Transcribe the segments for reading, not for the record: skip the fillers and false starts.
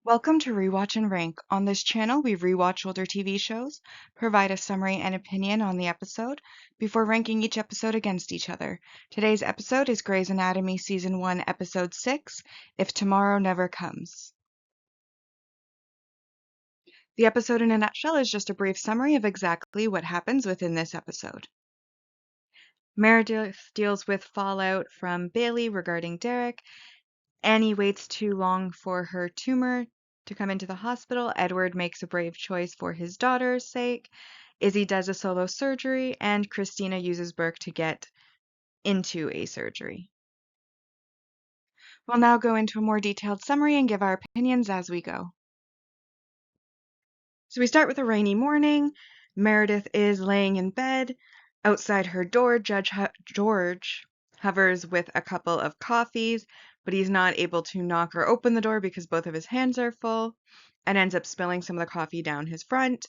Welcome to Rewatch and Rank. On this channel, we rewatch older TV shows, provide a summary and opinion on the episode, before ranking each episode against each other. Today's episode is Grey's Anatomy Season 1, Episode 6, If Tomorrow Never Comes. The episode in a nutshell is just a brief summary of exactly what happens within this episode. Meredith deals with fallout from Bailey regarding Derek. Annie waits too long for her tumor to come into the hospital. Edward makes a brave choice for his daughter's sake. Izzy does a solo surgery, and Christina uses Burke to get into a surgery. We'll now go into a more detailed summary and give our opinions as we go. So we start with a rainy morning. Meredith is laying in bed. Outside her door, George hovers with a couple of coffees, but he's not able to knock or open the door because both of his hands are full, and ends up spilling some of the coffee down his front.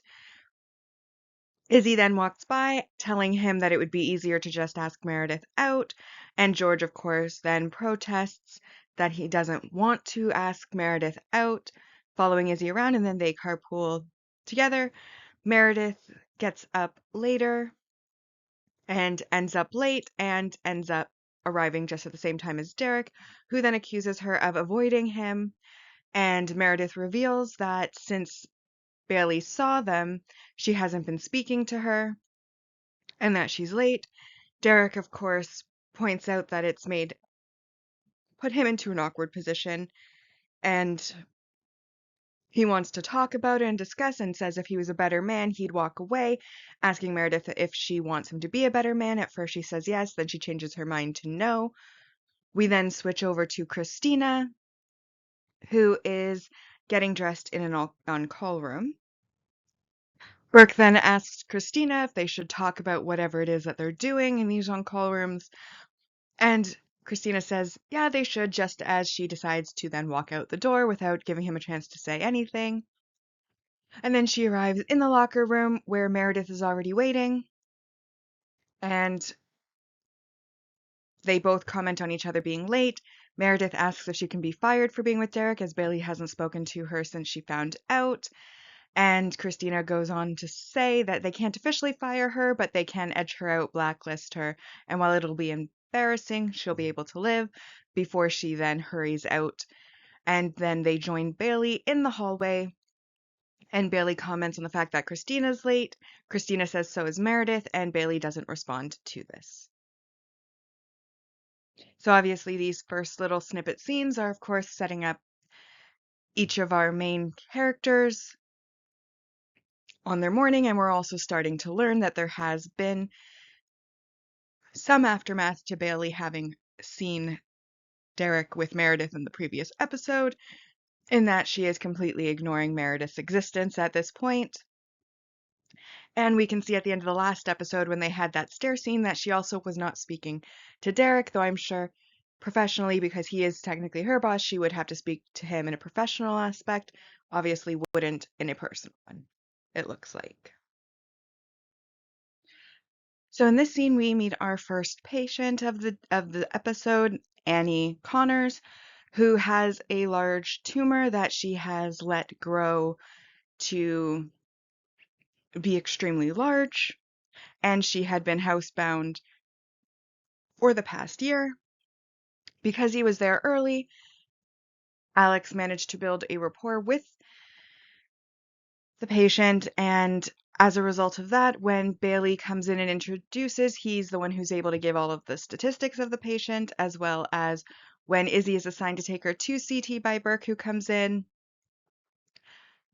Izzy then walks by, telling him that it would be easier to just ask Meredith out, and George, of course, then protests that he doesn't want to ask Meredith out, following Izzy around, and then they carpool together. Meredith gets up later and ends up late and ends up arriving just at the same time as Derek, who then accuses her of avoiding him. And Meredith reveals that since Bailey saw them, she hasn't been speaking to her and that she's late. Derek, of course, points out that it's put him into an awkward position, and he wants to talk about it and discuss, and says if he was a better man, he'd walk away, asking Meredith if she wants him to be a better man. At first she says yes, then she changes her mind to no. We then switch over to Christina, who is getting dressed in an on-call room. Burke then asks Christina if they should talk about whatever it is that they're doing in these on-call rooms, and Christina says, yeah, they should, just as she decides to then walk out the door without giving him a chance to say anything. And then she arrives in the locker room where Meredith is already waiting, and they both comment on each other being late. Meredith asks if she can be fired for being with Derek, as Bailey hasn't spoken to her since she found out. And Christina goes on to say that they can't officially fire her, but they can edge her out, blacklist her, and while it'll be embarrassing, she'll be able to live, before she then hurries out. And then they join Bailey in the hallway, and Bailey comments on the fact that Christina's late. Christina says so is Meredith, and Bailey doesn't respond to this. So obviously these first little snippet scenes are, of course, setting up each of our main characters on their morning, and we're also starting to learn that there has been some aftermath to Bailey having seen Derek with Meredith in the previous episode, in that she is completely ignoring Meredith's existence at this point. And we can see at the end of the last episode when they had that stair scene that she also was not speaking to Derek, though I'm sure professionally, because he is technically her boss, she would have to speak to him in a professional aspect, obviously wouldn't in a personal one, it looks like. So in this scene, we meet our first patient of the episode, Annie Connors, who has a large tumor that she has let grow to be extremely large, and she had been housebound for the past year. Because he was there early, Alex managed to build a rapport with the patient, and as a result of that, when Bailey comes in and introduces, he's the one who's able to give all of the statistics of the patient, as well as when Izzy is assigned to take her to CT by Burke, who comes in,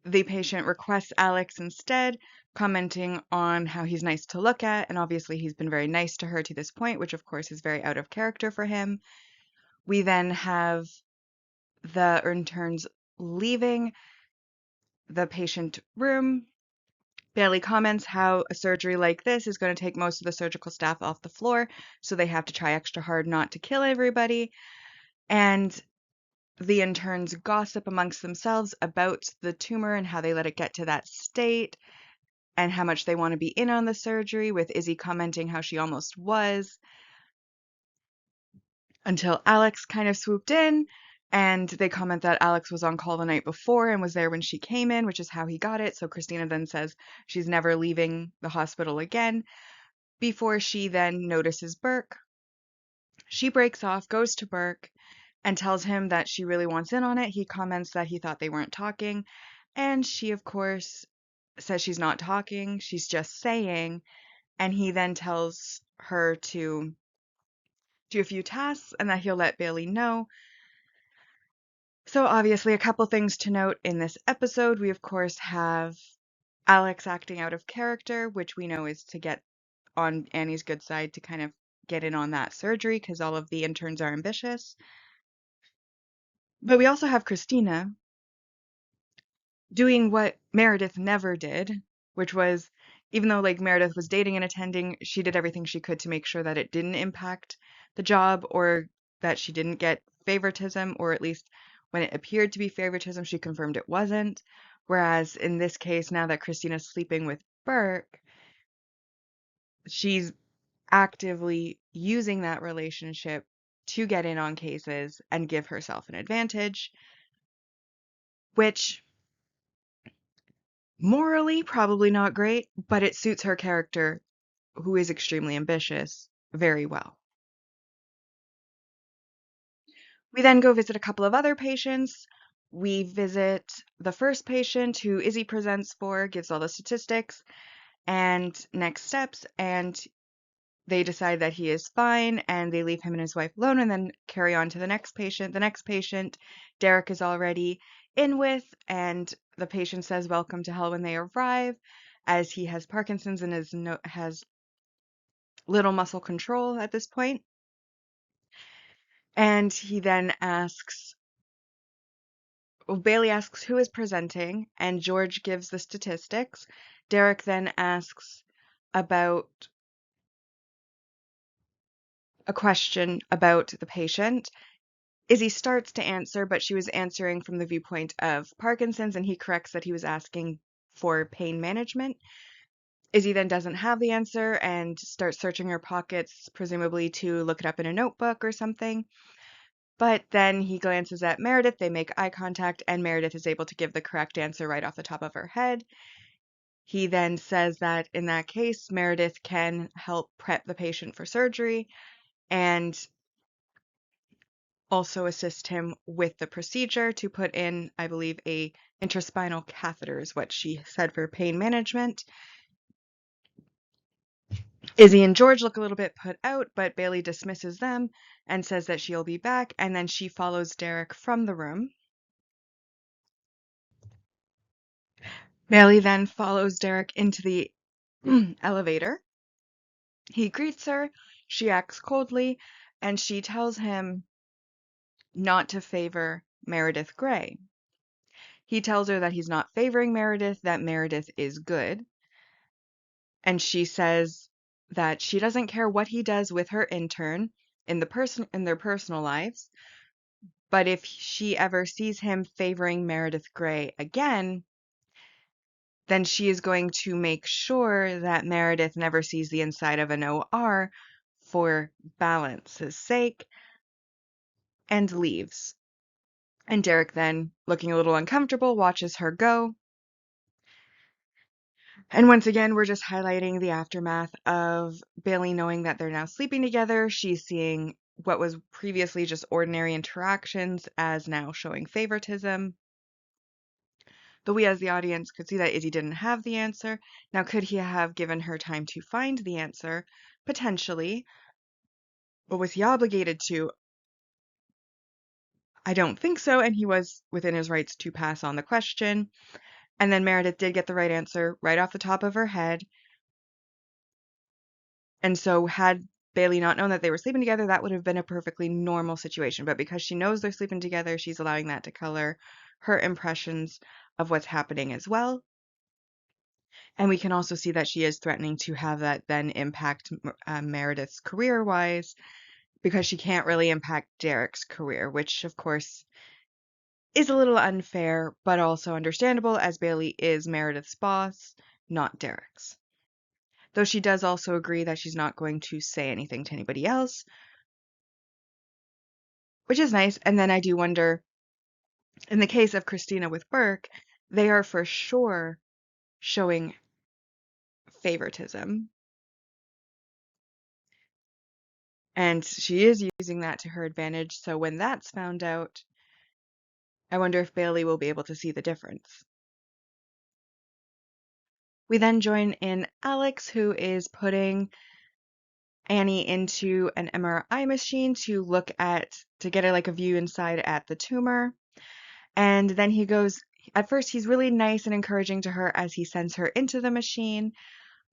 the patient requests Alex instead, commenting on how he's nice to look at, and obviously he's been very nice to her to this point, which of course is very out of character for him. We then have the interns leaving the patient room. Bailey comments how a surgery like this is going to take most of the surgical staff off the floor, so they have to try extra hard not to kill everybody. And the interns gossip amongst themselves about the tumor and how they let it get to that state and how much they want to be in on the surgery, with Izzy commenting how she almost was, until Alex kind of swooped in And they comment that Alex was on call the night before and was there when she came in, which is how he got it. So Christina then says she's never leaving the hospital again before she then notices Burke. She breaks off, goes to Burke, and tells him that she really wants in on it. He comments that he thought they weren't talking. And she, of course, says she's not talking, she's just saying. And he then tells her to do a few tasks and that he'll let Bailey know. So, obviously, a couple things to note in this episode. We, of course, have Alex acting out of character, which we know is to get on Annie's good side to kind of get in on that surgery because all of the interns are ambitious. But we also have Christina doing what Meredith never did, which was, even though like Meredith was dating and attending, she did everything she could to make sure that it didn't impact the job or that she didn't get favoritism, or at least when it appeared to be favoritism, she confirmed it wasn't. Whereas in this case, now that Christina's sleeping with Burke, she's actively using that relationship to get in on cases and give herself an advantage, which morally probably not great, but it suits her character, who is extremely ambitious, very well. We then go visit a couple of other patients. We visit the first patient who Izzy presents for, gives all the statistics and next steps, and they decide that he is fine and they leave him and his wife alone and then carry on to the next patient. The next patient, Derek is already in with, and the patient says welcome to hell when they arrive, as he has Parkinson's and has little muscle control at this point. And he then asks, well, Bailey asks who is presenting, and George gives the statistics. Derek then asks about a question about the patient. Izzy starts to answer, but she was answering from the viewpoint of Parkinson's, and he corrects that he was asking for pain management. Izzy then doesn't have the answer and starts searching her pockets, presumably to look it up in a notebook or something. But then he glances at Meredith, they make eye contact, and Meredith is able to give the correct answer right off the top of her head. He then says that in that case, Meredith can help prep the patient for surgery and also assist him with the procedure to put in, I believe, a intraspinal catheter is what she said for pain management. Izzy and George look a little bit put out, but Bailey dismisses them and says that she'll be back, and then she follows Derek from the room. Bailey then follows Derek into the elevator. He greets her, she acts coldly, and she tells him not to favor Meredith Grey. He tells her that he's not favoring Meredith, that Meredith is good. And she says that she doesn't care what he does with her intern in their personal lives, but if she ever sees him favoring Meredith Grey again, then she is going to make sure that Meredith never sees the inside of an OR for balance's sake and leaves. And Derek then, looking a little uncomfortable, watches her go. And once again, we're just highlighting the aftermath of Bailey knowing that they're now sleeping together. She's seeing what was previously just ordinary interactions as now showing favoritism. But we as the audience could see that Izzy didn't have the answer. Now, could he have given her time to find the answer? Potentially. But was he obligated to? I don't think so, and he was within his rights to pass on the question. And then Meredith did get the right answer right off the top of her head. And so had Bailey not known that they were sleeping together, that would have been a perfectly normal situation. But because she knows they're sleeping together, she's allowing that to color her impressions of what's happening as well. And we can also see that she is threatening to have that then impact Meredith's career-wise, because she can't really impact Derek's career, which of course is a little unfair, but also understandable as Bailey is Meredith's boss, not Derek's. Though she does also agree that she's not going to say anything to anybody else. which is nice. And then I do wonder, in the case of Christina with Burke, they are for sure showing favoritism. And she is using that to her advantage. So when that's found out, I wonder if Bailey will be able to see the difference. We then join in Alex, who is putting Annie into an MRI machine to get like a view inside at the tumor. And then at first, he's really nice and encouraging to her as he sends her into the machine.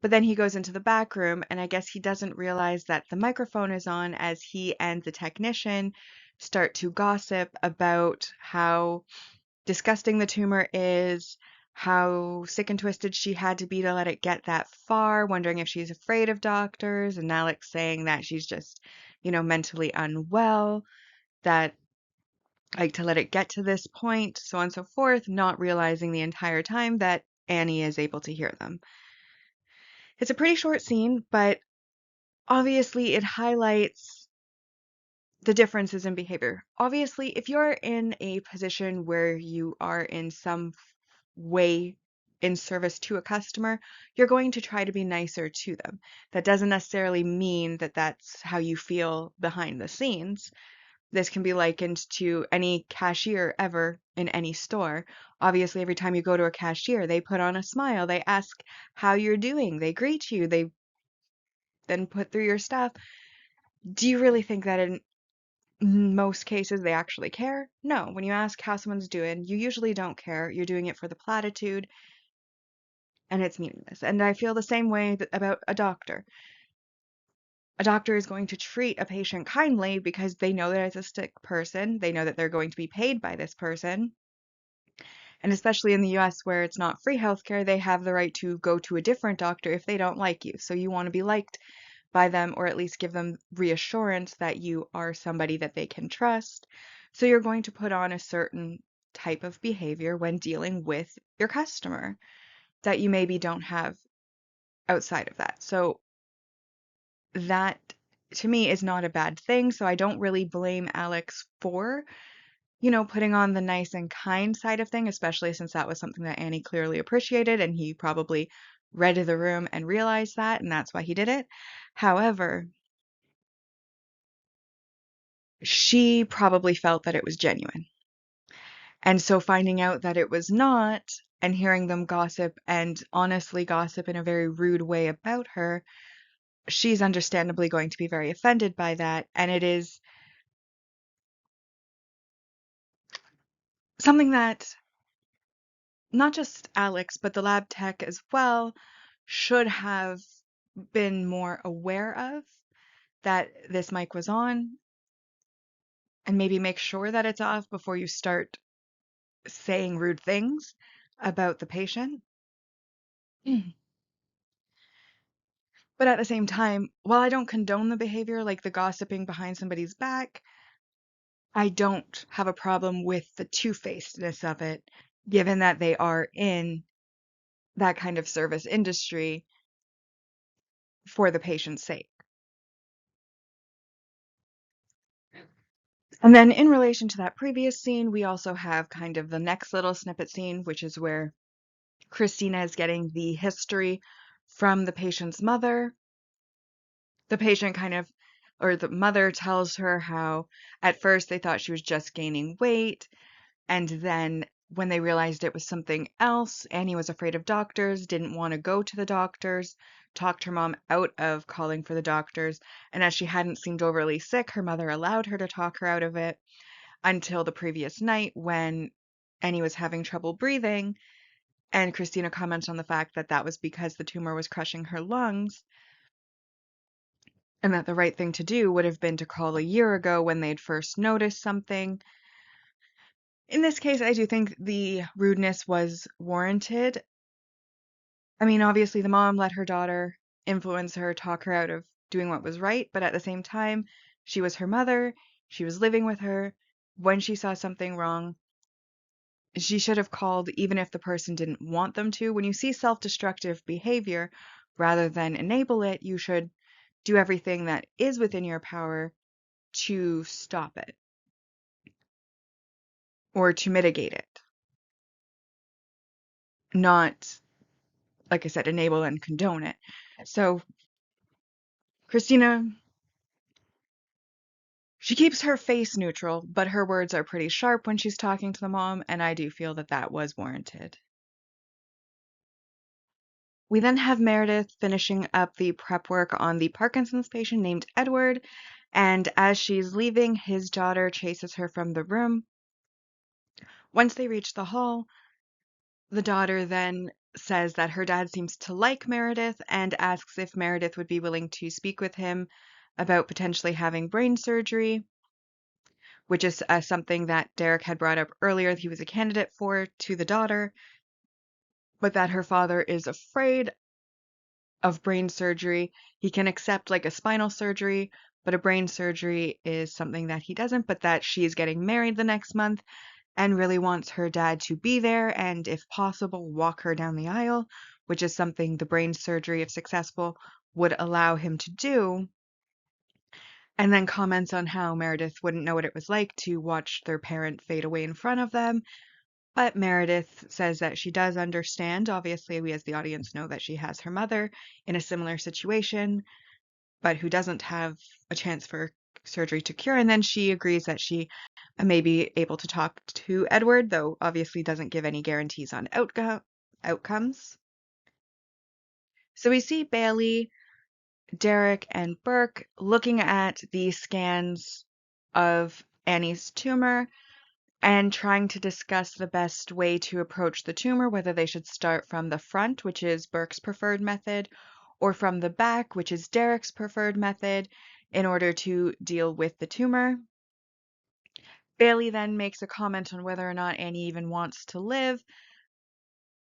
But then he goes into the back room, and I guess he doesn't realize that the microphone is on as he and the technician start to gossip about how disgusting the tumor is, how sick and twisted she had to be to let it get that far, wondering if she's afraid of doctors, and Alex saying that she's just, mentally unwell, that like to let it get to this point, so on and so forth, not realizing the entire time that Annie is able to hear them. It's a pretty short scene, but obviously it highlights the differences in behavior. Obviously, if you're in a position where you are in some way in service to a customer, you're going to try to be nicer to them. That doesn't necessarily mean that that's how you feel behind the scenes. This can be likened to any cashier ever in any store. Obviously, every time you go to a cashier, they put on a smile, they ask how you're doing, they greet you, they then put through your stuff. Do you really think that in most cases they actually care? No. When you ask how someone's doing, you usually don't care. You're doing it for the platitude, and it's meaningless. And I feel the same way about a doctor. A doctor is going to treat a patient kindly because they know that it's a sick person. They know that they're going to be paid by this person. And especially in the US where it's not free healthcare, they have the right to go to a different doctor if they don't like you. So you want to be liked by them, or at least give them reassurance that you are somebody that they can trust. So you're going to put on a certain type of behavior when dealing with your customer that you maybe don't have outside of that. So that to me is not a bad thing. So I don't really blame Alex for, putting on the nice and kind side of thing, especially since that was something that Annie clearly appreciated and he probably read the room and realized that, and that's why he did it. However, she probably felt that it was genuine. And so finding out that it was not and hearing them gossip and honestly gossip in a very rude way about her, she's understandably going to be very offended by that. And it is something that not just Alex, but the lab tech as well should have been more aware of, that this mic was on, and maybe make sure that it's off before you start saying rude things about the patient. Mm. But at the same time, while I don't condone the behavior, like the gossiping behind somebody's back, I don't have a problem with the two-facedness of it, given that they are in that kind of service industry for the patient's sake. And then in relation to that previous scene, we also have kind of the next little snippet scene, which is where Christina is getting the history from the patient's mother. The patient or the mother tells her how at first they thought she was just gaining weight, and then when they realized it was something else, Annie was afraid of doctors, didn't want to go to the doctors, talked her mom out of calling for the doctors, and as she hadn't seemed overly sick, her mother allowed her to talk her out of it until the previous night when Annie was having trouble breathing, and Christina comments on the fact that that was because the tumor was crushing her lungs, and that the right thing to do would have been to call a year ago when they'd first noticed something. In this case, I do think the rudeness was warranted. I mean, obviously, the mom let her daughter influence her, talk her out of doing what was right, but at the same time, she was her mother, she was living with her. When she saw something wrong, she should have called even if the person didn't want them to. When you see self-destructive behavior, rather than enable it, you should do everything that is within your power to stop it. or to mitigate it, not, like I said, enable and condone it. So Christina, she keeps her face neutral, but her words are pretty sharp when she's talking to the mom, and I do feel that that was warranted. We then have Meredith finishing up the prep work on the Parkinson's patient named Edward, and as she's leaving, his daughter chases her from the room. Once they reach the hall, the daughter then says that her dad seems to like Meredith and asks if Meredith would be willing to speak with him about potentially having brain surgery, which is something that Derek had brought up earlier that he was a candidate for to the daughter, but that her father is afraid of brain surgery. He can accept like a spinal surgery, but a brain surgery is something that he doesn't, but that she is getting married the next month and really wants her dad to be there and, if possible, walk her down the aisle, which is something the brain surgery, if successful, would allow him to do. And then comments on how Meredith wouldn't know what it was like to watch their parent fade away in front of them. But Meredith says that she does understand. Obviously, we as the audience know that she has her mother in a similar situation, but who doesn't have a chance for surgery to cure. And then she agrees that she may be able to talk to Edward, though obviously doesn't give any guarantees on outcomes. So we see Bailey, Derek, and Burke looking at the scans of Annie's tumor and trying to discuss the best way to approach the tumor, whether they should start from the front, which is Burke's preferred method, or from the back, which is Derek's preferred method, in order to deal with the tumor. Bailey then makes a comment on whether or not Annie even wants to live,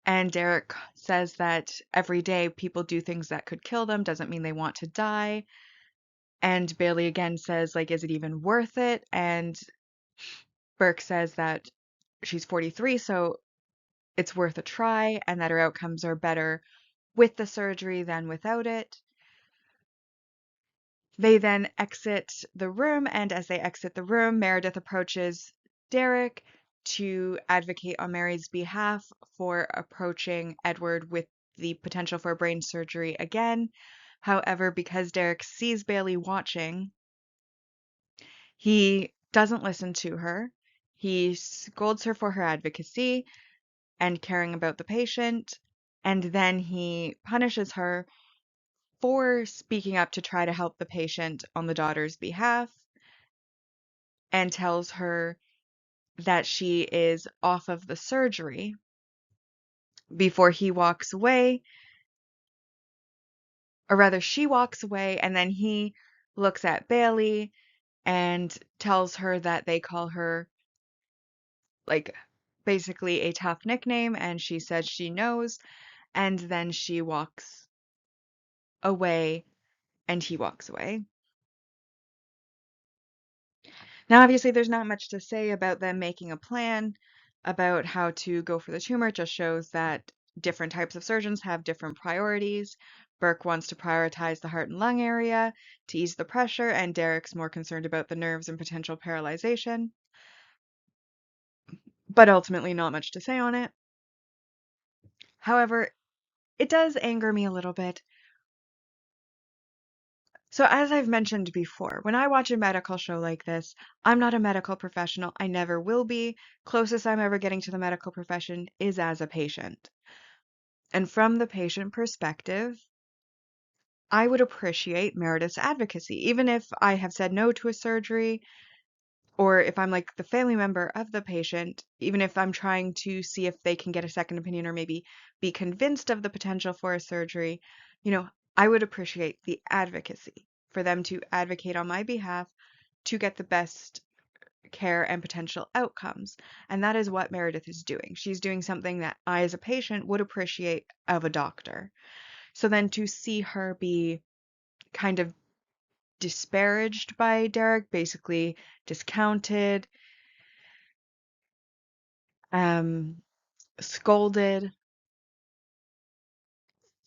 and Derek says that every day people do things that could kill them, doesn't mean they want to die. And Bailey again says, like, is it even worth it? And Burke says that she's 43, so it's worth a try, and that her outcomes are better with the surgery than without it. They then exit the room, and as they exit the room, Meredith approaches Derek to advocate on Mary's behalf for approaching Edward with the potential for brain surgery again. However, because Derek sees Bailey watching, he doesn't listen to her. He scolds her for her advocacy and caring about the patient, and then he punishes her for speaking up to try to help the patient on the daughter's behalf and tells her that she is off of the surgery before he walks away, or rather, she walks away, and then he looks at Bailey and tells her that they call her, like, basically a tough nickname, and she says she knows, and then she walks away, and he walks away. Now, obviously, there's not much to say about them making a plan about how to go for the tumor. It just shows that different types of surgeons have different priorities. Burke wants to prioritize the heart and lung area to ease the pressure, and Derek's more concerned about the nerves and potential paralyzation. But ultimately, not much to say on it. However, it does anger me a little bit. So, as I've mentioned before, when I watch a medical show like this, I'm not a medical professional. I never will be. Closest I'm ever getting to the medical profession is as a patient. And from the patient perspective, I would appreciate Meredith's advocacy, even if I have said no to a surgery, or if I'm like the family member of the patient, even if I'm trying to see if they can get a second opinion or maybe be convinced of the potential for a surgery, I would appreciate the advocacy for them to advocate on my behalf to get the best care and potential outcomes. And that is what Meredith is doing. She's doing something that I, as a patient, would appreciate of a doctor. So then to see her be kind of disparaged by Derek, basically discounted, um, scolded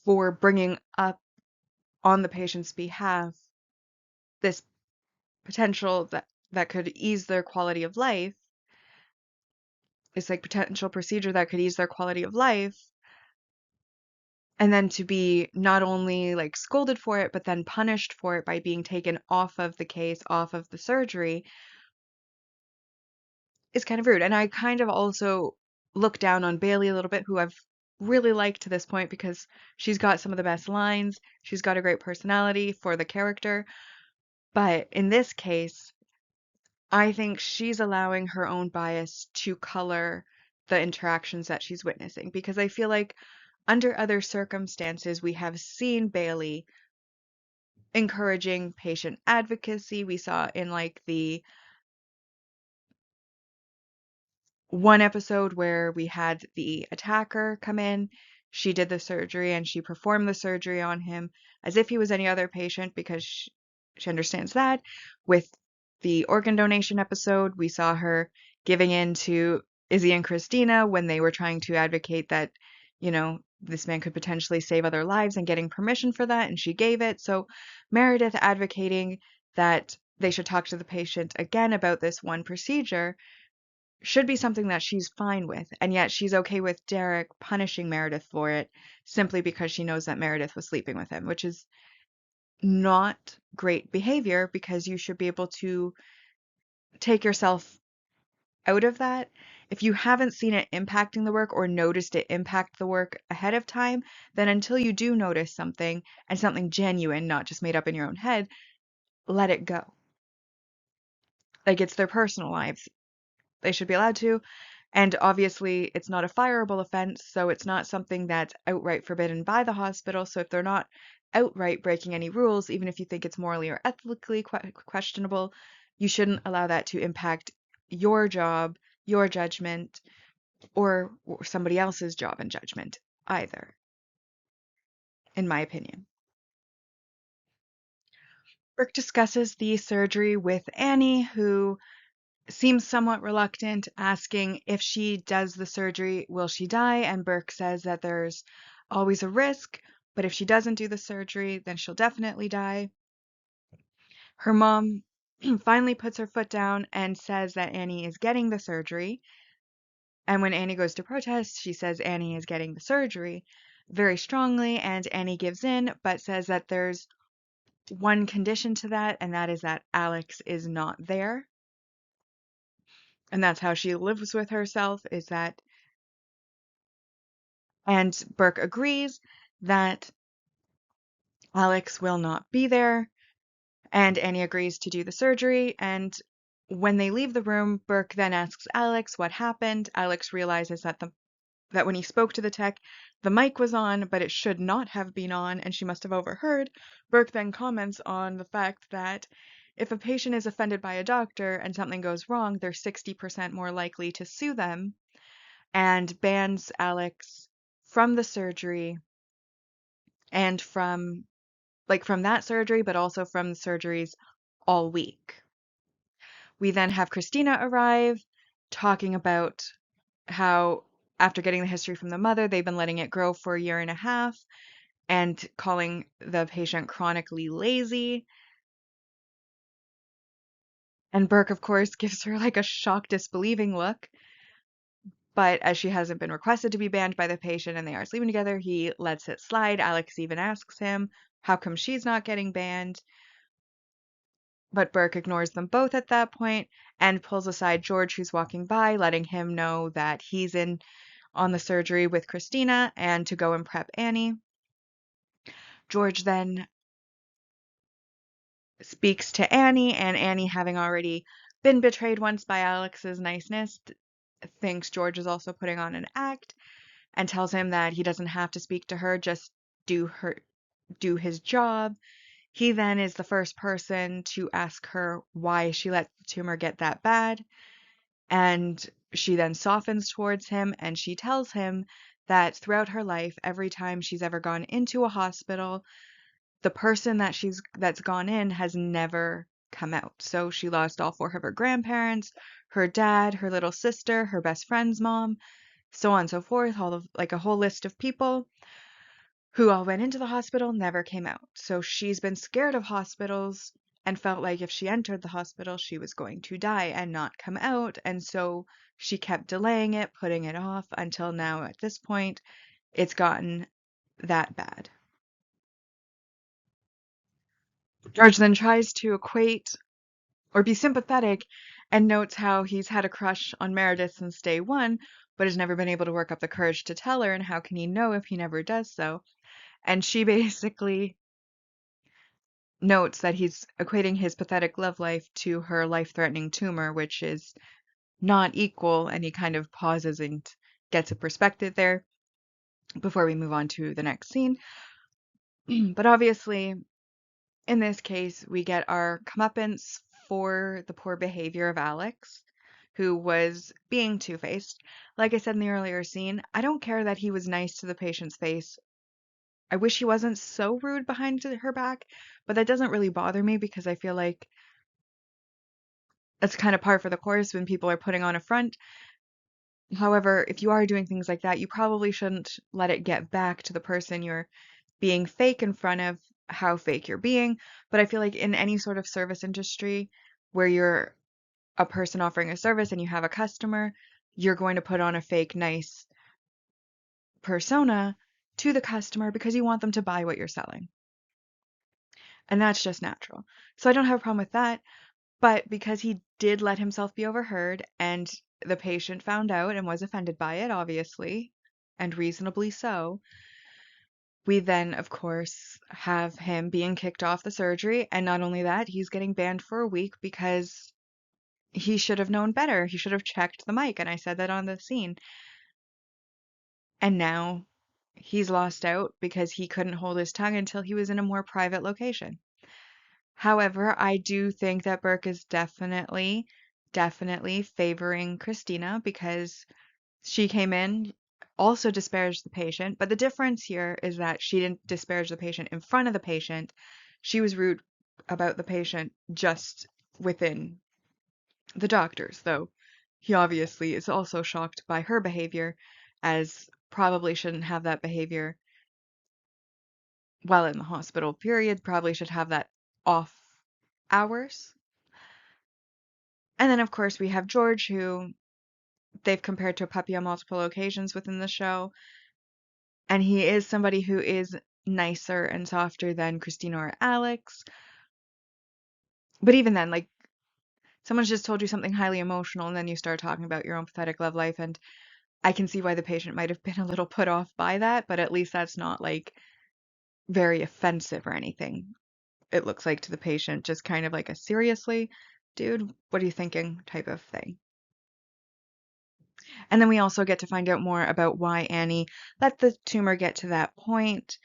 for bringing up on the patient's behalf this potential that could ease their quality of life, this like potential procedure that could ease their quality of life, and then to be not only like scolded for it, but then punished for it by being taken off of the case, off of the surgery, is kind of rude. And I kind of also look down on Bailey a little bit, who I've really liked to this point because she's got some of the best lines. She's got a great personality for the character. But in this case, I think she's allowing her own bias to color the interactions that she's witnessing, because I feel like under other circumstances, we have seen Bailey encouraging patient advocacy. We saw in like the one episode where we had the attacker come in. She did the surgery and she performed the surgery on him as if he was any other patient, because she understands that. With the organ donation episode, we saw her giving in to Izzy and Christina when they were trying to advocate that, this man could potentially save other lives, and getting permission for that, and she gave it. So Meredith advocating that they should talk to the patient again about this one procedure should be something that she's fine with, and yet she's okay with Derek punishing Meredith for it simply because she knows that Meredith was sleeping with him, which is not great behavior, because you should be able to take yourself out of that. If you haven't seen it impacting the work or noticed it impact the work ahead of time, then until you do notice something, and something genuine, not just made up in your own head, let it go. Like, it's their personal lives. They should be allowed to. And obviously, it's not a fireable offense, so it's not something that's outright forbidden by the hospital. So if they're not outright breaking any rules, even if you think it's morally or ethically questionable, you shouldn't allow that to impact your job, your judgment, or somebody else's job and judgment either, in my opinion. Brooke discusses the surgery with Annie, who seems somewhat reluctant, asking if she does the surgery, will she die? And Burke says that there's always a risk, but if she doesn't do the surgery, then she'll definitely die. Her mom finally puts her foot down and says that Annie is getting the surgery. And when Annie goes to protest, she says Annie is getting the surgery very strongly, and Annie gives in, but says that there's one condition to that, and that is that Alex is not there. And that's how she lives with herself, is that. And Burke agrees that Alex will not be there, and Annie agrees to do the surgery. And when they leave the room, Burke then asks Alex what happened. Alex realizes that when he spoke to the tech, the mic was on, but it should not have been on, and she must have overheard. Burke then comments on the fact that if a patient is offended by a doctor and something goes wrong, they're 60% more likely to sue them, and bans Alex from the surgery, and from that surgery, but also from the surgeries all week. We then have Christina arrive, talking about how after getting the history from the mother, they've been letting it grow for a year and a half, and calling the patient chronically lazy. And Burke, of course, gives her like a shocked, disbelieving look. But as she hasn't been requested to be banned by the patient and they are sleeping together, he lets it slide. Alex even asks him, how come she's not getting banned? But Burke ignores them both at that point and pulls aside George, who's walking by, letting him know that he's in on the surgery with Christina and to go and prep Annie. George then speaks to Annie, and Annie, having already been betrayed once by Alex's niceness, thinks George is also putting on an act, and tells him that he doesn't have to speak to her, just do his job. He then is the first person to ask her why she let the tumor get that bad, and she then softens towards him, and she tells him that throughout her life, every time she's ever gone into a hospital, the person that's gone in has never come out. So she lost all four of her grandparents, her dad, her little sister, her best friend's mom, so on and so forth, all of like a whole list of people who all went into the hospital, never came out. So she's been scared of hospitals and felt like if she entered the hospital, she was going to die and not come out. And so she kept delaying it, putting it off until now at this point, it's gotten that bad. George then tries to equate or be sympathetic and notes how he's had a crush on Meredith since day one, but has never been able to work up the courage to tell her, and how can he know if he never does so? And she basically notes that he's equating his pathetic love life to her life-threatening tumor, which is not equal, and he kind of pauses and gets a perspective there before we move on to the next scene. But obviously, in this case, we get our comeuppance for the poor behavior of Alex, who was being two-faced. Like I said in the earlier scene, I don't care that he was nice to the patient's face. I wish he wasn't so rude behind her back, but that doesn't really bother me because I feel like that's kind of par for the course when people are putting on a front. However, if you are doing things like that, you probably shouldn't let it get back to the person you're being fake in front of, how fake you're being. But I feel like in any sort of service industry where you're a person offering a service and you have a customer, you're going to put on a fake nice persona to the customer because you want them to buy what you're selling. And that's just natural. So I don't have a problem with that. But because he did let himself be overheard and the patient found out and was offended by it, obviously, and reasonably so, we then, of course, have him being kicked off the surgery. And not only that, he's getting banned for a week because he should have known better. He should have checked the mic. And I said that on the scene. And now he's lost out because he couldn't hold his tongue until he was in a more private location. However, I do think that Burke is definitely favoring Christina because she came in, also disparaged the patient, but the difference here is that she didn't disparage the patient in front of the patient. She was rude about the patient just within the doctors, though he obviously is also shocked by her behavior, as probably shouldn't have that behavior while in the hospital, period. Probably should have that off hours. And then, of course, we have George, who they've compared to a puppy on multiple occasions within the show. And he is somebody who is nicer and softer than Christina or Alex. But even then, like, someone's just told you something highly emotional, and then you start talking about your own pathetic love life. And I can see why the patient might have been a little put off by that, but at least that's not, like, very offensive or anything. It looks like to the patient, just kind of like a seriously, dude, what are you thinking type of thing. And then we also get to find out more about why Annie let the tumor get to that point.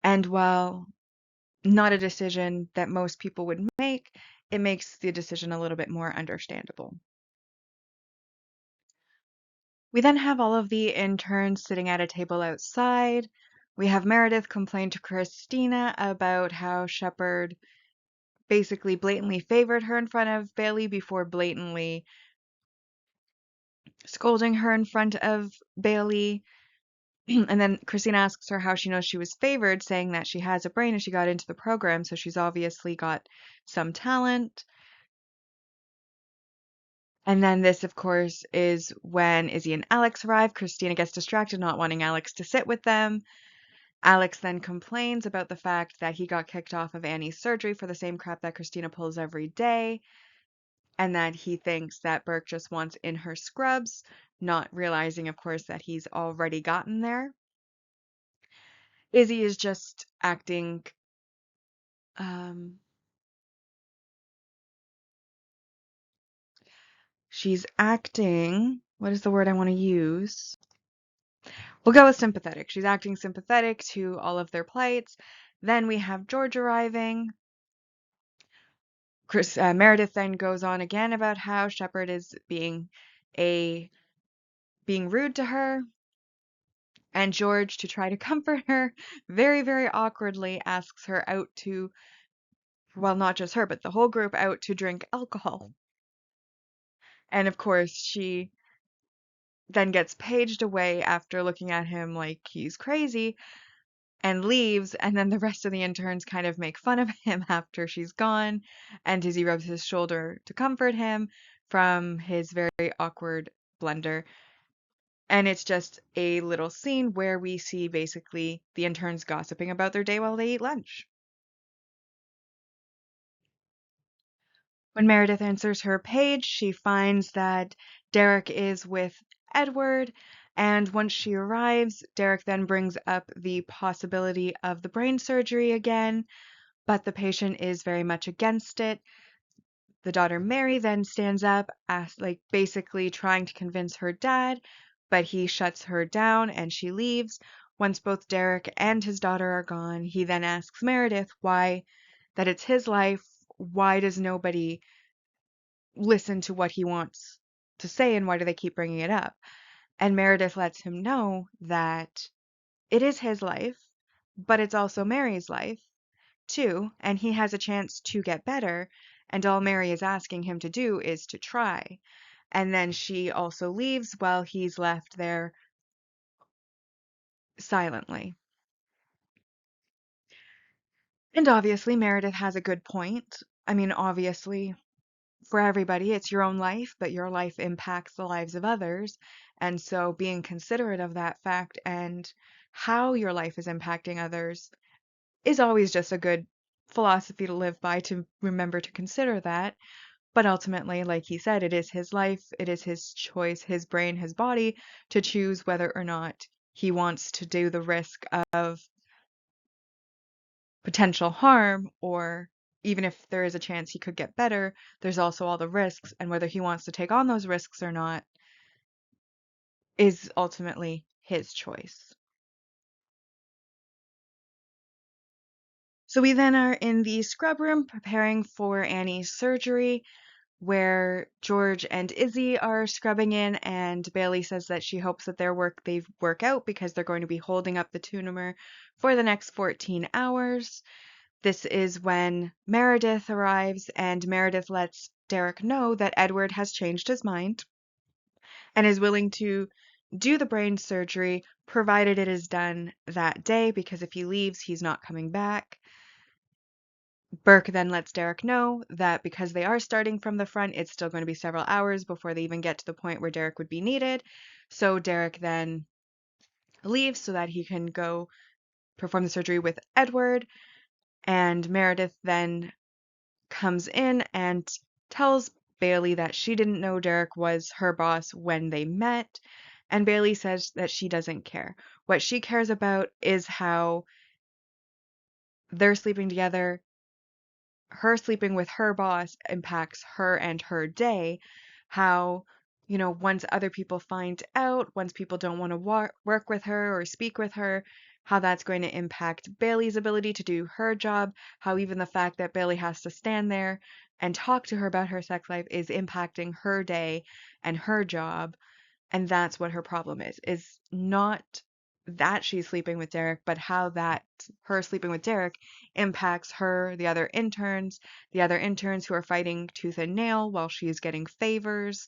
And while not a decision that most people would make, it makes the decision a little bit more understandable. We then have all of the interns sitting at a table outside. We have Meredith complain to Christina about how Shepard basically blatantly favored her in front of Bailey before blatantly scolding her in front of Bailey. And then Christina asks her how she knows she was favored, saying that she has a brain and she got into the program, so she's obviously got some talent. And then this, of course, is when Izzy and Alex arrive. Christina gets distracted, not wanting Alex to sit with them. Alex then complains about the fact that he got kicked off of Annie's surgery for the same crap that Christina pulls every day, and that he thinks that Burke just wants in her scrubs, not realizing, of course, that he's already gotten there. Izzy is just acting, um, she's acting, what is the word I want to use? We'll go with sympathetic. She's acting sympathetic to all of their plights. Then we have George arriving. Meredith then goes on again about how Shepard is being rude to her, and George, to try to comfort her, very, very awkwardly asks her out to, well, not just her, but the whole group out to drink alcohol. And of course, she then gets paged away after looking at him like he's crazy. and leaves, and then the rest of the interns kind of make fun of him after she's gone, and Izzy rubs his shoulder to comfort him from his very awkward blunder. And it's just a little scene where we see basically the interns gossiping about their day while they eat lunch. When Meredith answers her page, she finds that Derek is with Edward, and once she arrives, Derek then brings up the possibility of the brain surgery again, but the patient is very much against it. The daughter Mary then stands up, like basically trying to convince her dad, but he shuts her down and she leaves. Once both Derek and his daughter are gone, he then asks Meredith why that it's his life. Why does nobody listen to what he wants to say and why do they keep bringing it up? And Meredith lets him know that it is his life, but it's also Mary's life too, and he has a chance to get better, and all Mary is asking him to do is to try. And then she also leaves while he's left there silently. And obviously, Meredith has a good point. I mean, obviously, for everybody, it's your own life, but your life impacts the lives of others. And so being considerate of that fact and how your life is impacting others is always just a good philosophy to live by, to remember to consider that. But ultimately, like he said, it is his life, it is his choice, his brain, his body to choose whether or not he wants to do the risk of potential harm, or even if there is a chance he could get better, there's also all the risks, and whether he wants to take on those risks or not is ultimately his choice. So we then are in the scrub room preparing for Annie's surgery, where George and Izzy are scrubbing in, and Bailey says that she hopes that they work out because they're going to be holding up the tumor for the next 14 hours. This is when Meredith arrives, and Meredith lets Derek know that Edward has changed his mind and is willing to do the brain surgery provided it is done that day, because if he leaves, he's not coming back. Burke then lets Derek know that because they are starting from the front, it's still going to be several hours before they even get to the point where Derek would be needed. So Derek then leaves so that he can go perform the surgery with Edward. And Meredith then comes in and tells Bailey that she didn't know Derek was her boss when they met. And Bailey says that she doesn't care. What she cares about is how they're sleeping together, her sleeping with her boss impacts her and her day, how, once other people find out, once people don't want to work with her or speak with her, how that's going to impact Bailey's ability to do her job, how even the fact that Bailey has to stand there and talk to her about her sex life is impacting her day and her job. And that's what her problem is not that she's sleeping with Derek, but how that her sleeping with Derek impacts her, the other interns who are fighting tooth and nail while she's getting favors,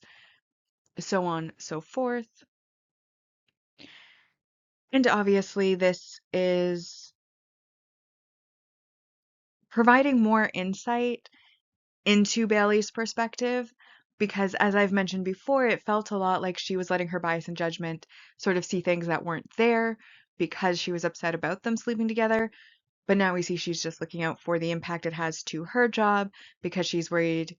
so on, so forth. And obviously, this is providing more insight into Bailey's perspective, because as I've mentioned before, it felt a lot like she was letting her bias and judgment sort of see things that weren't there because she was upset about them sleeping together. But now we see she's just looking out for the impact it has to her job because she's worried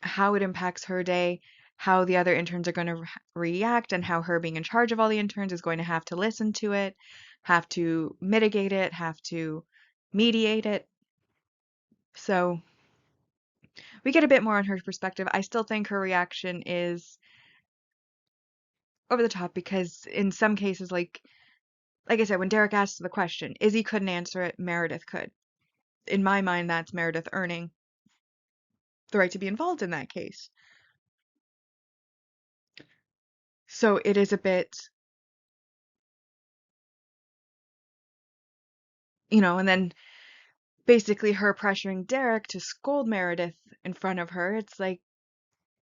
how it impacts her day, how the other interns are going to react, and how her being in charge of all the interns is going to have to listen to it, have to mitigate it, have to mediate it. So we get a bit more on her perspective. I still think her reaction is over the top because in some cases, like I said, when Derek asks the question, Izzy couldn't answer it, Meredith could. In my mind, that's Meredith earning the right to be involved in that case. So it is a bit, and then basically her pressuring Derek to scold Meredith in front of her. It's like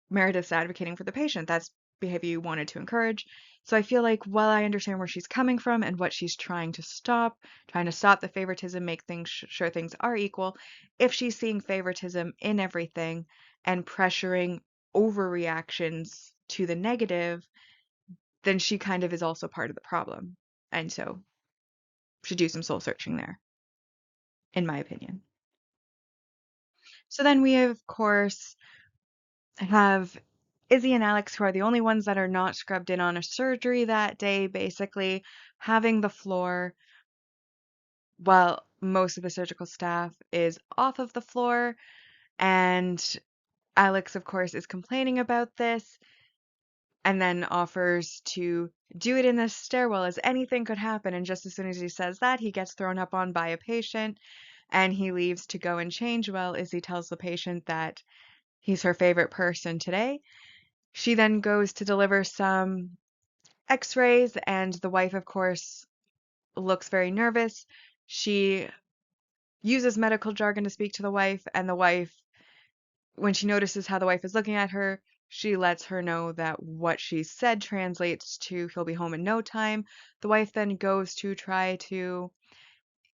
Meredith's advocating for the patient. That's behavior you wanted to encourage. So I feel like while I understand where she's coming from and what she's trying to stop the favoritism, make things sure things are equal, if she's seeing favoritism in everything and pressuring overreactions to the negative, then she kind of is also part of the problem. And so should do some soul searching there, in my opinion. So then we, of course, have Izzy and Alex, who are the only ones that are not scrubbed in on a surgery that day, basically having the floor while most of the surgical staff is off of the floor. And Alex, of course, is complaining about this and then offers to do it in the stairwell as anything could happen. And just as soon as he says that, he gets thrown up on by a patient and he leaves to go and change. Well, Izzy tells the patient that he's her favorite person today. She then goes to deliver some x-rays, and the wife, of course, looks very nervous. She uses medical jargon to speak to the wife, and the wife, when she notices how the wife is looking at her, she lets her know that what she said translates to he'll be home in no time. The wife then goes to try to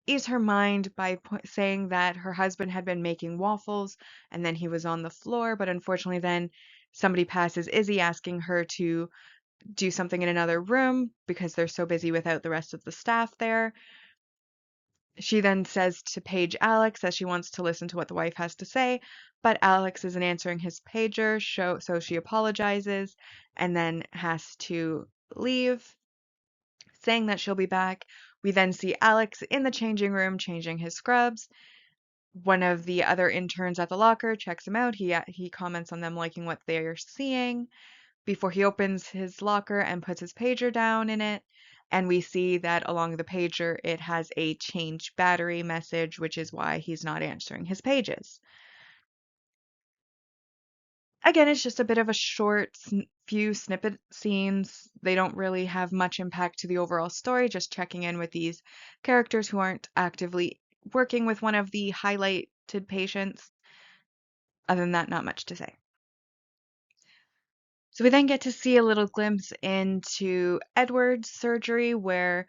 ease her mind by saying that her husband had been making waffles and then he was on the floor, but unfortunately then somebody passes Izzy asking her to do something in another room because they're so busy without the rest of the staff there. She then says to page Alex that she wants to listen to what the wife has to say, but Alex isn't answering his pager, so she apologizes and then has to leave, saying that she'll be back. We then see Alex in the changing room changing his scrubs. One of the other interns at the locker checks him out. He comments on them liking what they're seeing before he opens his locker and puts his pager down in it. And we see that along the pager, it has a change battery message, which is why he's not answering his pages. Again, it's just a bit of a short few snippet scenes. They don't really have much impact to the overall story, just checking in with these characters who aren't actively working with one of the highlighted patients. Other than that, not much to say. So we then get to see a little glimpse into Edward's surgery where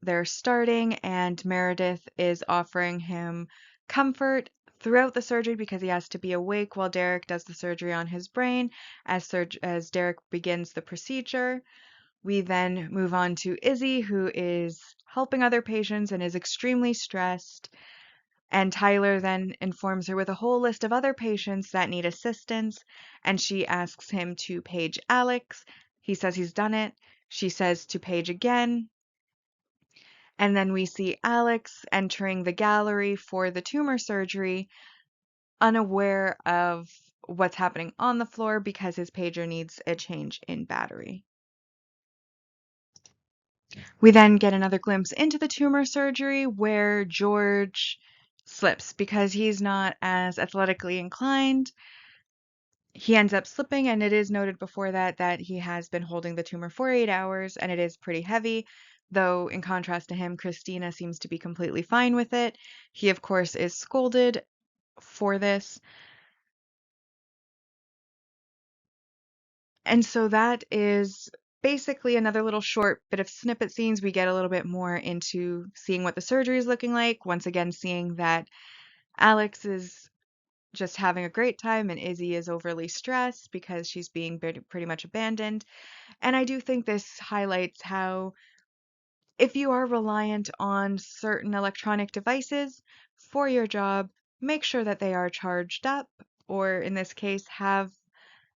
they're starting and Meredith is offering him comfort throughout the surgery because he has to be awake while Derek does the surgery on his brain as Derek begins the procedure. We then move on to Izzy, who is helping other patients and is extremely stressed. And Tyler then informs her with a whole list of other patients that need assistance, and she asks him to page Alex. He says he's done it. She says to page again. And then we see Alex entering the gallery for the tumor surgery, unaware of what's happening on the floor because his pager needs a change in battery. We then get another glimpse into the tumor surgery where George slips because he's not as athletically inclined. He ends up slipping, and it is noted before that he has been holding the tumor for 8 hours, and it is pretty heavy, though in contrast to him, Christina seems to be completely fine with it. He, of course, is scolded for this. And so that is basically another little short bit of snippet scenes. We get a little bit more into seeing what the surgery is looking like. Once again, seeing that Alex is just having a great time and Izzy is overly stressed because she's being pretty much abandoned. And I do think this highlights how if you are reliant on certain electronic devices for your job, make sure that they are charged up, or in this case, have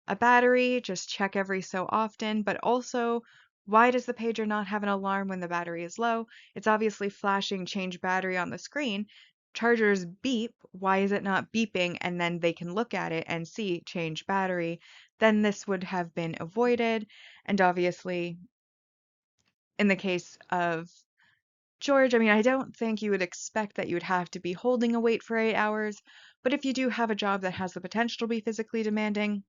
a battery, just check every so often, but also why does the pager not have an alarm when the battery is low? It's obviously flashing change battery on the screen. Chargers beep. Why is it not beeping? And then they can look at it and see change battery. Then this would have been avoided. And obviously, in the case of George, I mean, I don't think you would expect that you would have to be holding a weight for 8 hours, but if you do have a job that has the potential to be physically demanding,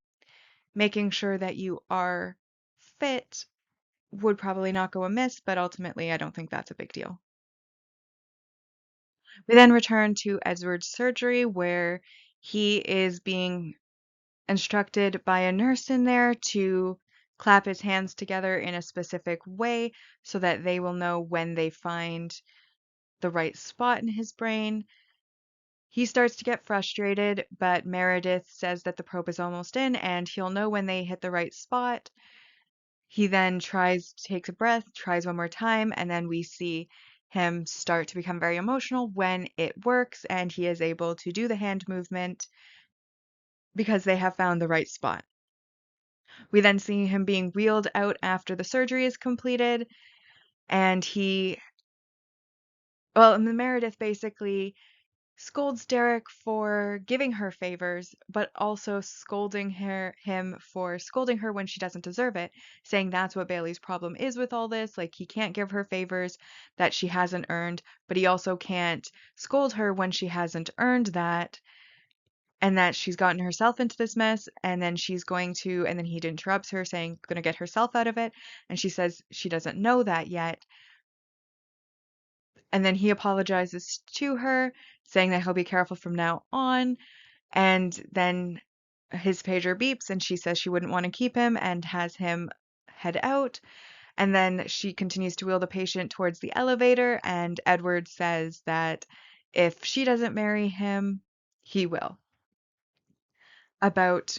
making sure that you are fit would probably not go amiss, but ultimately I don't think that's a big deal. We then return to Edward's surgery where he is being instructed by a nurse in there to clap his hands together in a specific way so that they will know when they find the right spot in his brain. He starts to get frustrated, but Meredith says that the probe is almost in and he'll know when they hit the right spot. He then takes a breath, tries one more time, and then we see him start to become very emotional when it works and he is able to do the hand movement because they have found the right spot. We then see him being wheeled out after the surgery is completed, and Meredith basically scolds Derek for giving her favors, but also scolding him for scolding her when she doesn't deserve it, saying that's what Bailey's problem is with all this. Like, he can't give her favors that she hasn't earned, but he also can't scold her when she hasn't earned that, and that she's gotten herself into this mess, and then and then he interrupts her saying, gonna get herself out of it, and she says she doesn't know that yet. And then he apologizes to her, saying that he'll be careful from now on. And then his pager beeps and she says she wouldn't want to keep him and has him head out. And then she continues to wheel the patient towards the elevator. And Edward says that if she doesn't marry him, he will. About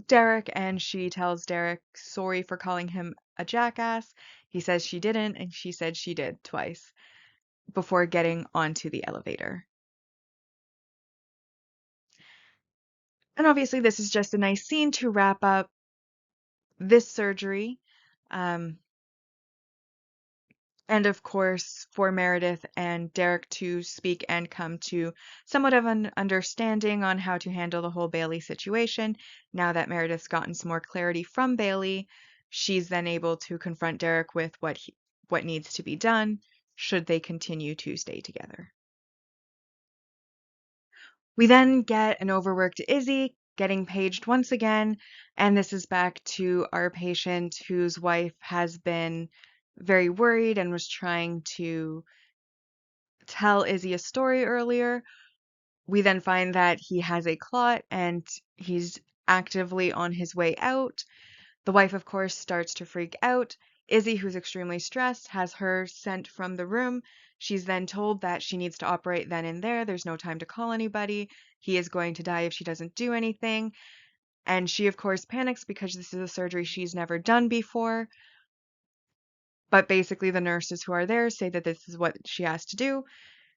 Derek, and she tells Derek sorry for calling him a jackass. He says she didn't, and she said she did twice before getting onto the elevator. And obviously, this is just a nice scene to wrap up this surgery. Um, and of course, for Meredith and Derek to speak and come to somewhat of an understanding on how to handle the whole Bailey situation. Now that Meredith's gotten some more clarity from Bailey, she's then able to confront Derek with what needs to be done should they continue to stay together. We then get an overworked Izzy getting paged once again, and this is back to our patient whose wife has been very worried and was trying to tell Izzy a story earlier. We then find that he has a clot and he's actively on his way out. The wife, of course, starts to freak out. Izzy, who's extremely stressed, has her sent from the room. She's then told that she needs to operate then and there. There's no time to call anybody. He is going to die if she doesn't do anything. And she, of course, panics because this is a surgery she's never done before. But basically, the nurses who are there say that this is what she has to do.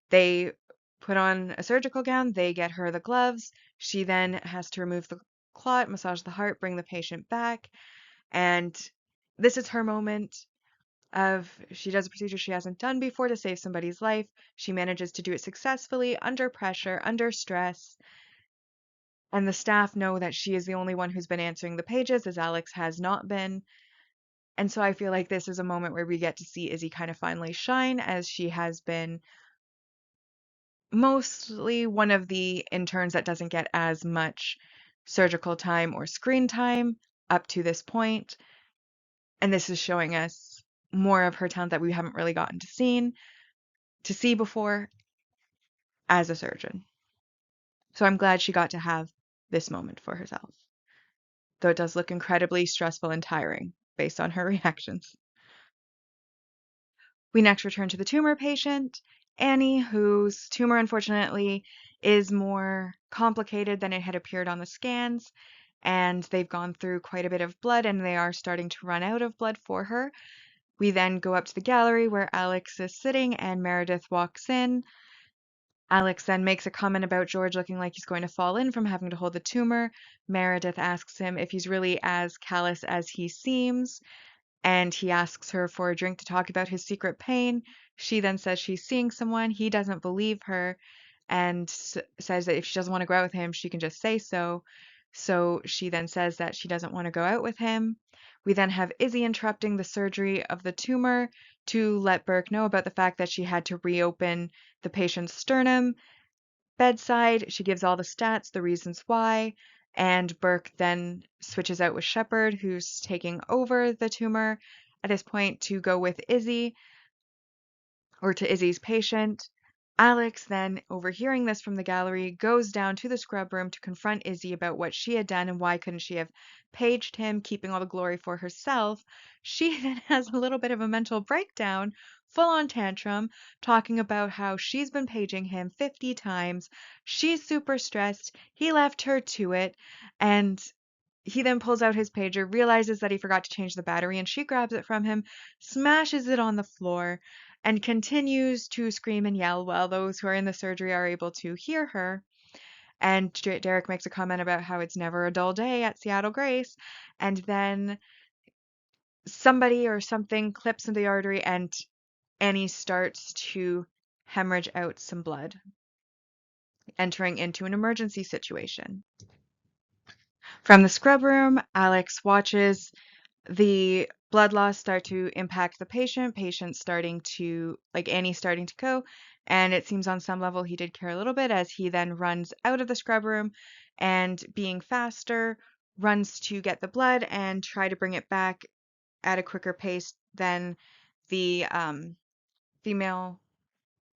They put on a surgical gown, they get her the gloves. She then has to remove the clot, massage the heart, bring the patient back. And this is her moment of she does a procedure she hasn't done before to save somebody's life. She manages to do it successfully under pressure, under stress. And the staff know that she is the only one who's been answering the pages, as Alex has not been. And so I feel like this is a moment where we get to see Izzy kind of finally shine, as she has been mostly one of the interns that doesn't get as much surgical time or screen time up to this point. And this is showing us more of her talent that we haven't really gotten to see before as a surgeon. So I'm glad she got to have this moment for herself. Though it does look incredibly stressful and tiring based on her reactions. We next return to the tumor patient, Annie, whose tumor unfortunately is more complicated than it had appeared on the scans, and they've gone through quite a bit of blood and they are starting to run out of blood for her. We then go up to the gallery where Alex is sitting and Meredith walks in. Alex then makes a comment about George looking like he's going to fall in from having to hold the tumor. Meredith asks him if he's really as callous as he seems, and he asks her for a drink to talk about his secret pain. She then says she's seeing someone. He doesn't believe her and says that if she doesn't want to go out with him, she can just say so. So she then says that she doesn't want to go out with him. We then have Izzy interrupting the surgery of the tumor to let Burke know about the fact that she had to reopen the patient's sternum. Bedside, she gives all the stats, the reasons why, and Burke then switches out with Shepard, who's taking over the tumor at this point to go with Izzy, or to Izzy's patient. Alex then, overhearing this from the gallery, goes down to the scrub room to confront Izzy about what she had done and why couldn't she have paged him, keeping all the glory for herself. She then has a little bit of a mental breakdown, full on tantrum, talking about how she's been paging him 50 times. She's super stressed. He left her to it. And he then pulls out his pager, realizes that he forgot to change the battery, and she grabs it from him, smashes it on the floor, and continues to scream and yell while those who are in the surgery are able to hear her. And Derek makes a comment about how it's never a dull day at Seattle Grace. And then somebody or something clips into the artery, and Annie starts to hemorrhage out some blood, entering into an emergency situation. From the scrub room, Alex watches the blood loss start to impact the patient starting to, like Annie starting to go, and it seems on some level he did care a little bit as he then runs out of the scrub room and, being faster, runs to get the blood and try to bring it back at a quicker pace than the female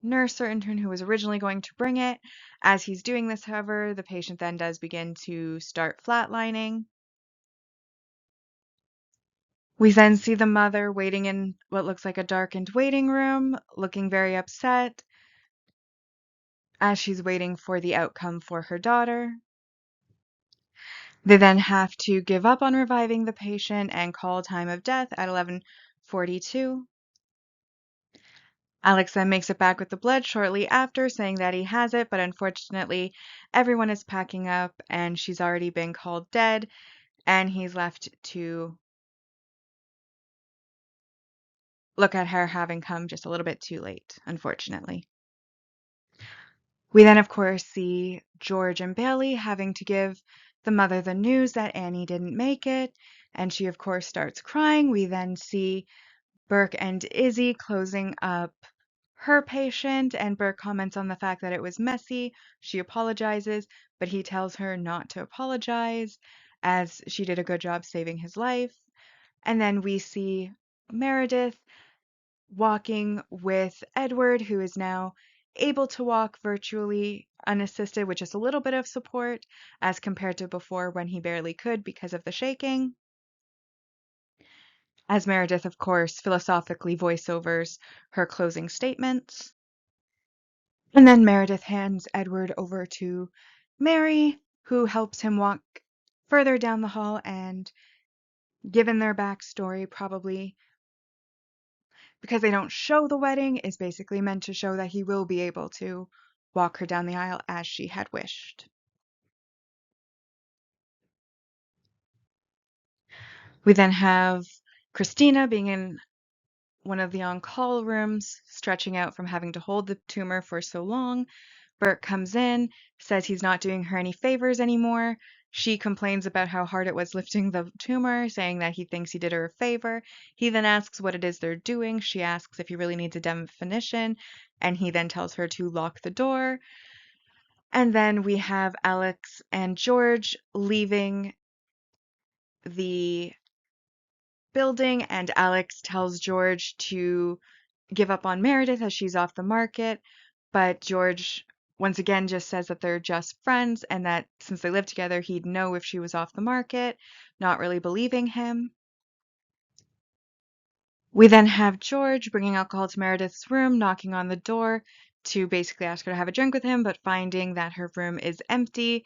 nurse or intern who was originally going to bring it. As he's doing this, however, the patient then does begin to start flatlining. We then see the mother waiting in what looks like a darkened waiting room, looking very upset as she's waiting for the outcome for her daughter. They then have to give up on reviving the patient and call time of death at 11:42. Alex then makes it back with the blood shortly after, saying that he has it, but unfortunately everyone is packing up and she's already been called dead, and he's left to look at her having come just a little bit too late, unfortunately. We then, of course, see George and Bailey having to give the mother the news that Annie didn't make it, and she, of course, starts crying. We then see Burke and Izzy closing up her patient, and Burke comments on the fact that it was messy. She apologizes, but he tells her not to apologize as she did a good job saving his life. And then we see Meredith walking with Edward, who is now able to walk virtually unassisted with just a little bit of support as compared to before when he barely could because of the shaking. As Meredith, of course, philosophically voiceovers her closing statements. And then Meredith hands Edward over to Mary, who helps him walk further down the hall, and given their backstory, probably because they don't show the wedding, is basically meant to show that he will be able to walk her down the aisle as she had wished. We then have Christina being in one of the on-call rooms, stretching out from having to hold the tumor for so long. Bert comes in, says he's not doing her any favors anymore. She complains about how hard it was lifting the tumor, saying that he thinks he did her a favor. He then asks what it is they're doing. She asks if he really needs a definition, and he then tells her to lock the door. And then we have Alex and George leaving the building, and Alex tells George to give up on Meredith as she's off the market, but George once again just says that they're just friends and that since they live together, he'd know if she was off the market, not really believing him. We then have George bringing alcohol to Meredith's room, knocking on the door to basically ask her to have a drink with him, but finding that her room is empty,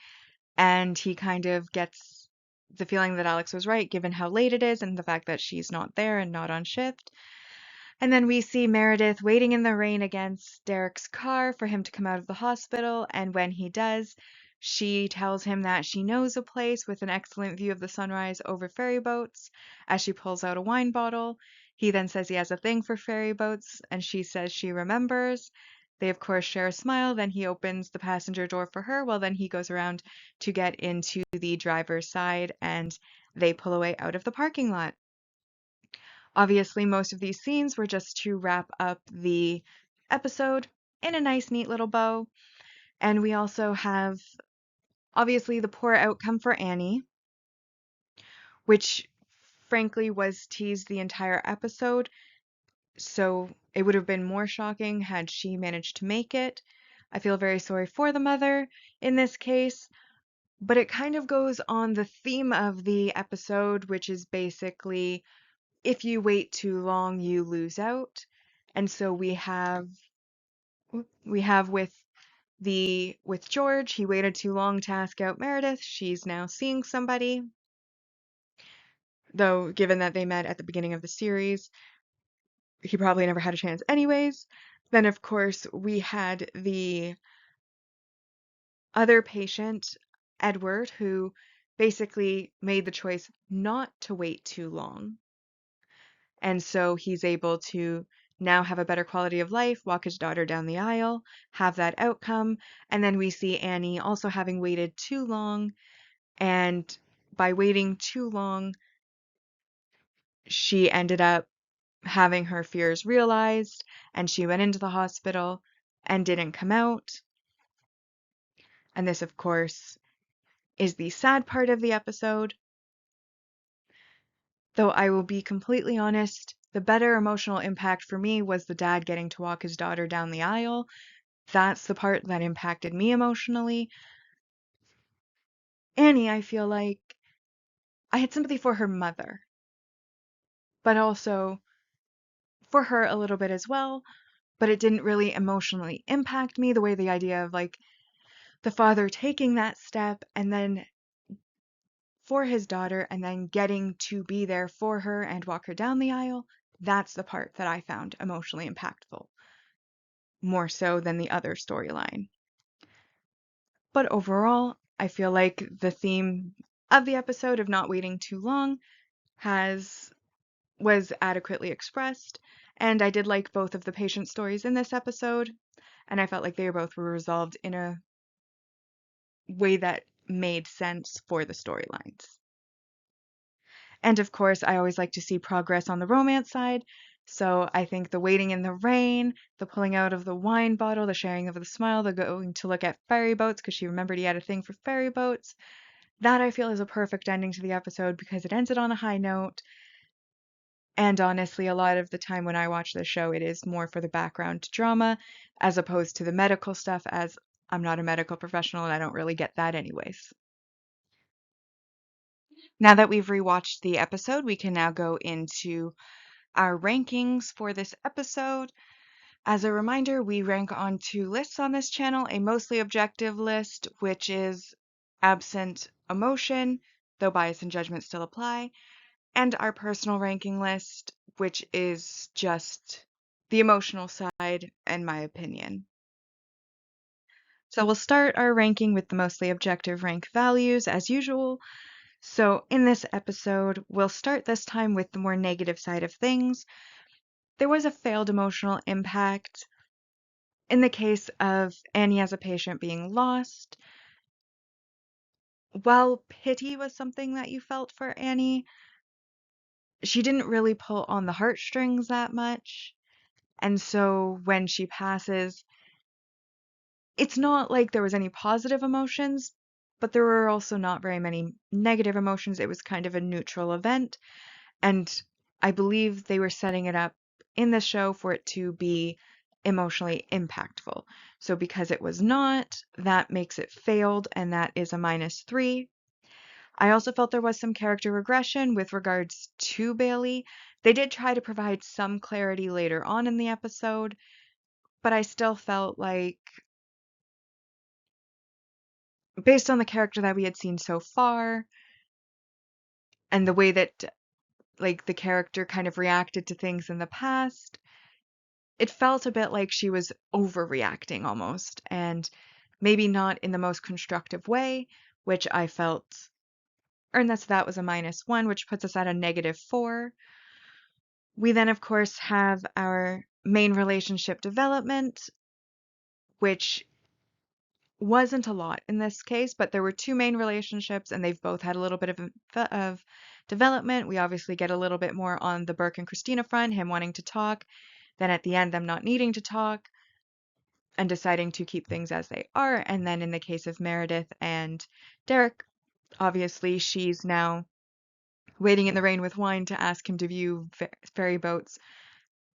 and he kind of gets the feeling that Alex was right given how late it is and the fact that she's not there and not on shift. And then we see Meredith waiting in the rain against Derek's car for him to come out of the hospital, and when he does, she tells him that she knows a place with an excellent view of the sunrise over ferry boats as she pulls out a wine bottle. He then says he has a thing for ferry boats, and she says she remembers. They, of course, share a smile. Then he opens the passenger door for her, while then he goes around to get into the driver's side, and they pull away out of the parking lot. Obviously, most of these scenes were just to wrap up the episode in a nice, neat little bow. And we also have, obviously, the poor outcome for Annie, which frankly was teased the entire episode. So it would have been more shocking had she managed to make it. I feel very sorry for the mother in this case, but it kind of goes on the theme of the episode, which is basically if you wait too long, you lose out. And so we have with George, he waited too long to ask out Meredith. She's now seeing somebody, though given that they met at the beginning of the series, he probably never had a chance anyways. Then of course we had the other patient, Edward, who basically made the choice not to wait too long. And so he's able to now have a better quality of life, walk his daughter down the aisle, have that outcome. And then we see Annie also having waited too long. And by waiting too long, she ended up having her fears realized and she went into the hospital and didn't come out. And this, of course, is the sad part of the episode. Though I will be completely honest, the better emotional impact for me was the dad getting to walk his daughter down the aisle. That's the part that impacted me emotionally. Annie, I feel like I had sympathy for her mother, but also for her a little bit as well, but it didn't really emotionally impact me the way the idea of like the father taking that step and then for his daughter and then getting to be there for her and walk her down the aisle. That's the part that I found emotionally impactful, more so than the other storyline. But overall, I feel like the theme of the episode of not waiting too long has was adequately expressed, and I did like both of the patient stories in this episode, and I felt like they both were resolved in a way that made sense for the storylines. And of course, I always like to see progress on the romance side. So I think the waiting in the rain, the pulling out of the wine bottle, the sharing of the smile, the going to look at ferry boats because she remembered he had a thing for ferry boats. That I feel is a perfect ending to the episode because it ends it on a high note. And honestly, a lot of the time when I watch the show, it is more for the background drama as opposed to the medical stuff, as I'm not a medical professional and I don't really get that anyways. Now that we've rewatched the episode, we can now go into our rankings for this episode. As a reminder, we rank on two lists on this channel, a mostly objective list, which is absent emotion, though bias and judgment still apply, and our personal ranking list, which is just the emotional side and my opinion. So we'll start our ranking with the mostly objective rank values as usual. So in this episode, we'll start this time with the more negative side of things. There was a failed emotional impact in the case of Annie as a patient being lost. While pity was something that you felt for Annie, she didn't really pull on the heartstrings that much. And so when she passes, it's not like there was any positive emotions, but there were also not very many negative emotions. It was kind of a neutral event. And I believe they were setting it up in the show for it to be emotionally impactful. So because it was not, that makes it failed, and that is a -3. I also felt there was some character regression with regards to Bailey. They did try to provide some clarity later on in the episode, but I still felt like, based on the character that we had seen so far and the way that like the character kind of reacted to things in the past, it felt a bit like she was overreacting almost, and maybe not in the most constructive way, which I felt earned us. That was a -1, which puts us at a -4. We then, of course, have our main relationship development, which wasn't a lot in this case, but there were two main relationships and they've both had a little bit of development. We obviously get a little bit more on the Burke and Christina front, him wanting to talk, then at the end, them not needing to talk and deciding to keep things as they are. And then in the case of Meredith and Derek, obviously she's now waiting in the rain with wine to ask him to view ferry boats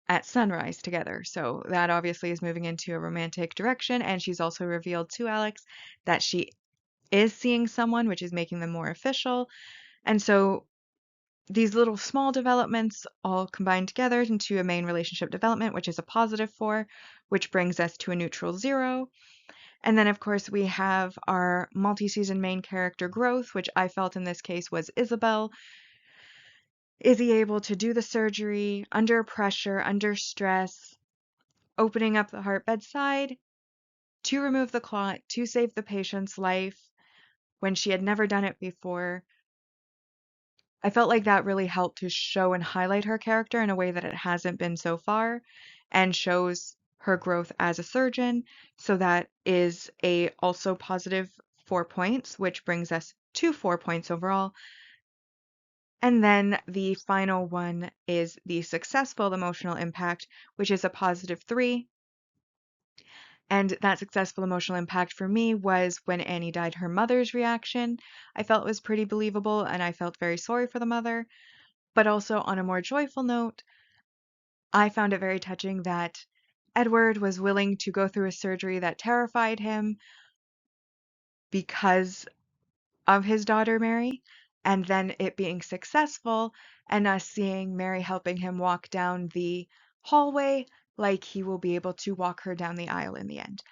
at sunrise together. So that obviously is moving into a romantic direction. And she's also revealed to Alex that she is seeing someone, which is making them more official. And so these little small developments all combine together into a main relationship development, which is a +4, which brings us to a neutral 0. And then, of course, we have our multi-season main character growth, which I felt in this case was Isabel. Is he able to do the surgery under pressure, under stress, opening up the heart bedside to remove the clot, to save the patient's life when she had never done it before? I felt like that really helped to show and highlight her character in a way that it hasn't been so far, and shows her growth as a surgeon. So that is a also +4 points, which brings us to 4 points overall. And then the final one is the successful emotional impact, which is a +3. And that successful emotional impact for me was when Annie died, her mother's reaction. I felt was pretty believable, and I felt very sorry for the mother. But also, on a more joyful note, I found it very touching that Edward was willing to go through a surgery that terrified him because of his daughter Mary, and then it being successful, and us seeing Mary helping him walk down the hallway like he will be able to walk her down the aisle in the end.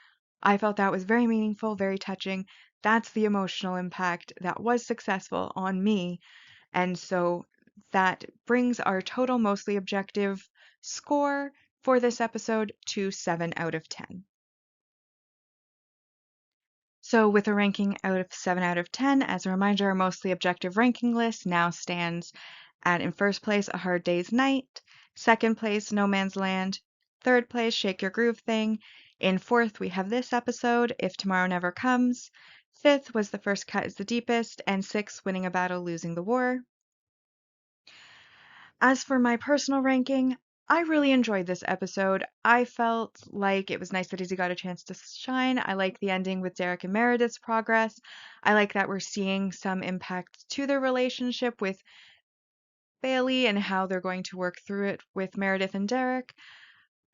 I felt that was very meaningful, very touching. That's the emotional impact that was successful on me. And so that brings our total mostly objective score for this episode to 7 out of 10. So with a ranking out of 7 out of 10, as a reminder, our mostly objective ranking list now stands at, in first place, A Hard Day's Night, second place, No Man's Land, third place, Shake Your Groove Thing, in fourth we have this episode, If Tomorrow Never Comes, fifth was The First Cut is the Deepest, and sixth, Winning a Battle, Losing the War. As for my personal ranking, I really enjoyed this episode. I felt like it was nice that Izzy got a chance to shine. I like the ending with Derek and Meredith's progress. I like that we're seeing some impact to their relationship with Bailey and how they're going to work through it with Meredith and Derek.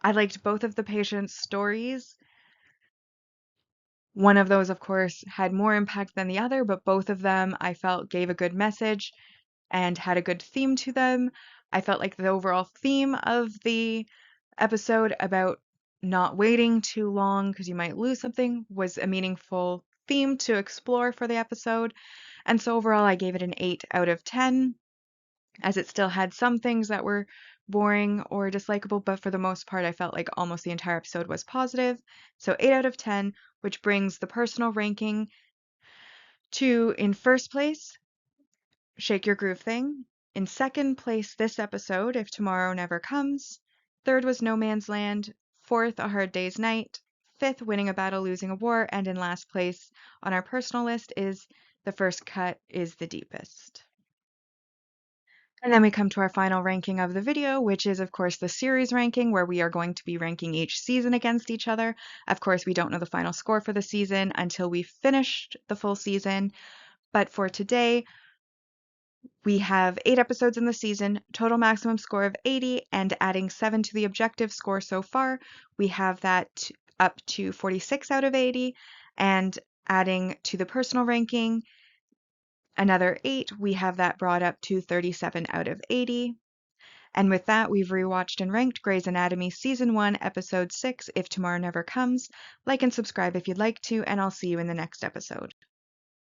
I liked both of the patients' stories. One of those, of course, had more impact than the other, but both of them I felt gave a good message and had a good theme to them. I felt like the overall theme of the episode about not waiting too long because you might lose something was a meaningful theme to explore for the episode. And so overall, I gave it an 8 out of 10, as it still had some things that were boring or dislikable, but for the most part, I felt like almost the entire episode was positive. So 8 out of 10, which brings the personal ranking to, in first place, Shake Your Groove Thing. In second place, this episode, If Tomorrow Never Comes. Third was No Man's Land. Fourth, A Hard Day's Night. Fifth, Winning a Battle, Losing a War. And in last place on our personal list is The First Cut is the Deepest. And then we come to our final ranking of the video, which is, of course, the series ranking, where we are going to be ranking each season against each other. Of course, we don't know the final score for the season until we've finished the full season. But for today, we have 8 episodes in the season, total maximum score of 80, and adding 7 to the objective score so far, we have that up to 46 out of 80, and adding to the personal ranking another 8, we have that brought up to 37 out of 80. And with that, we've rewatched and ranked Grey's Anatomy Season 1, Episode 6, If Tomorrow Never Comes. Like and subscribe if you'd like to, and I'll see you in the next episode.